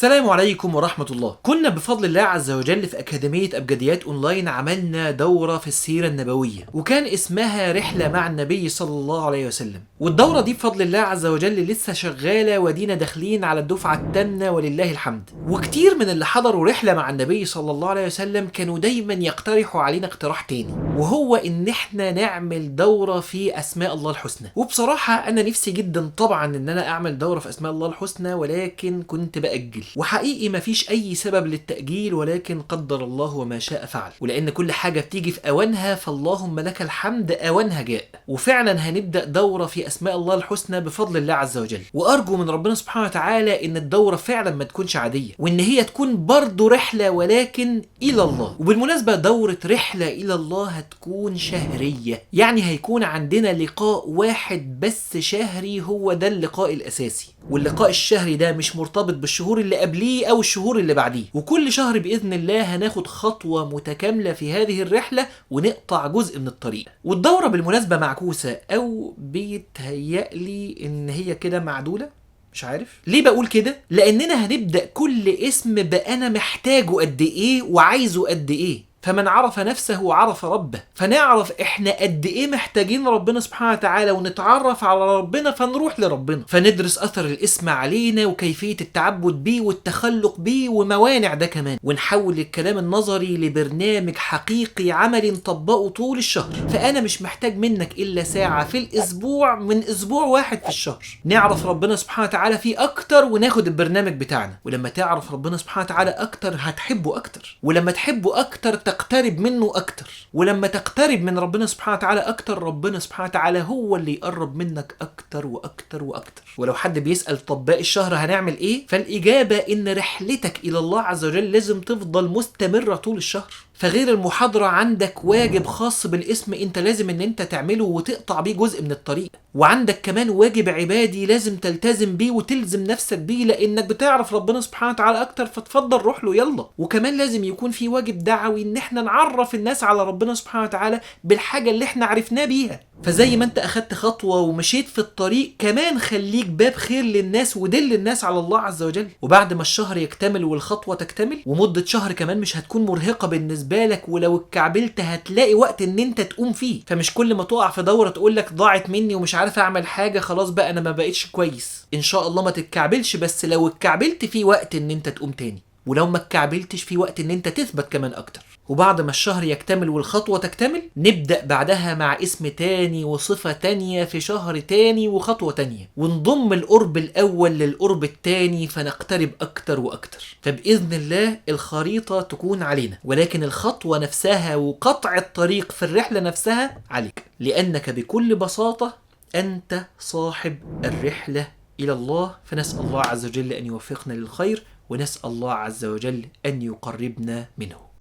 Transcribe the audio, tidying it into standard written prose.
السلام عليكم ورحمة الله. كنا بفضل الله عز وجل في أكاديمية أبجديات أونلاين عملنا دورة في السيرة النبوية، وكان اسمها رحلة مع النبي صلى الله عليه وسلم. والدورة دي بفضل الله عز وجل لسه شغالة، ودينا داخلين على الدفعة الثامنة ولله الحمد. وكتير من اللي حضروا رحلة مع النبي صلى الله عليه وسلم كانوا دايما يقترحوا علينا اقتراح تاني، وهو إن احنا نعمل دورة في أسماء الله الحسنى. وبصراحة أنا نفسي جدا طبعا إن أنا أعمل دورة في أسماء الله الحسنى، ولكن كنت بأجل. وحقيقي مفيش أي سبب للتأجيل، ولكن قدر الله وما شاء فعل. ولأن كل حاجة بتيجي في أوانها، فاللهم لك الحمد أوانها جاء. وفعلا هنبدأ دورة في أسماء الله الحسنى بفضل الله عز وجل. وأرجو من ربنا سبحانه وتعالى إن الدورة فعلا ما تكونش عادية، وإن هي تكون برضو رحلة ولكن إلى الله. وبالمناسبة دورة رحلة إلى الله هتكون شهرية، يعني هيكون عندنا لقاء واحد بس شهري، هو ده اللقاء الأساسي. واللقاء الشهري ده مش مرتبط بالشهور اللي قبليه أو الشهور اللي بعديه. وكل شهر بإذن الله هناخد خطوة متكاملة في هذه الرحلة ونقطع جزء من الطريق. والدورة بالمناسبة معكوسة، أو بيتهيألي إن هي كده معدولة، مش عارف ليه بقول كده، لأننا هنبدأ كل اسم بأنا محتاجه قد إيه وعايزه قد إيه. فمن عرف نفسه عرف ربه، فنعرف احنا قد ايه محتاجين ربنا سبحانه وتعالى ونتعرف على ربنا، فنروح لربنا، فندرس اثر الاسم علينا وكيفية التعبد بيه والتخلق بيه وموانع ده كمان، ونحول الكلام النظري لبرنامج حقيقي عملي نطبقه طول الشهر. فانا مش محتاج منك الا ساعة في الاسبوع من اسبوع واحد في الشهر نعرف ربنا سبحانه وتعالى فيه اكتر، وناخد البرنامج بتاعنا. ولما تعرف ربنا سبحانه وتعالى اكتر هتحبه اكتر، ولما تحبه اكتر تقترب منه أكتر، ولما تقترب من ربنا سبحانه وتعالى أكتر، ربنا سبحانه وتعالى هو اللي يقرب منك أكتر وأكتر وأكتر. ولو حد بيسأل طب باقي الشهر هنعمل إيه؟ فالإجابة إن رحلتك إلى الله عز وجل لازم تفضل مستمرة طول الشهر. فغير المحاضرة عندك واجب خاص بالاسم انت لازم ان انت تعمله وتقطع بيه جزء من الطريق، وعندك كمان واجب عبادي لازم تلتزم بيه وتلزم نفسك بيه، لانك بتعرف ربنا سبحانه وتعالى اكتر، فتفضل روح له يلا. وكمان لازم يكون في واجب دعوي ان احنا نعرف الناس على ربنا سبحانه وتعالى بالحاجة اللي احنا عرفناه بيها. فزي ما انت اخدت خطوة ومشيت في الطريق، كمان خليك باب خير للناس ودل الناس على الله عز وجل. وبعد ما الشهر يكتمل والخطوة تكتمل، ومدة شهر كمان مش هتكون مرهقة بالنسبة لك، ولو اتكعبلت هتلاقي وقت ان انت تقوم فيه. فمش كل ما تقع في دورة تقولك ضاعت مني ومش عارف اعمل حاجة، خلاص بقى انا ما بقيتش كويس. ان شاء الله ما تتكعبلش، بس لو اتكعبلت في وقت ان انت تقوم تاني، ولو ما اتكعبلتش في وقت ان انت تثبت كمان اكتر. وبعد ما الشهر يكتمل والخطوة تكتمل، نبدأ بعدها مع اسم تاني وصفة تانية في شهر تاني وخطوة تانية، ونضم القرب الأول للقرب التاني، فنقترب أكتر وأكتر. فبإذن الله الخريطة تكون علينا، ولكن الخطوة نفسها وقطع الطريق في الرحلة نفسها عليك، لأنك بكل بساطة أنت صاحب الرحلة إلى الله. فنسأل الله عز وجل أن يوفقنا للخير، ونسأل الله عز وجل أن يقربنا منه.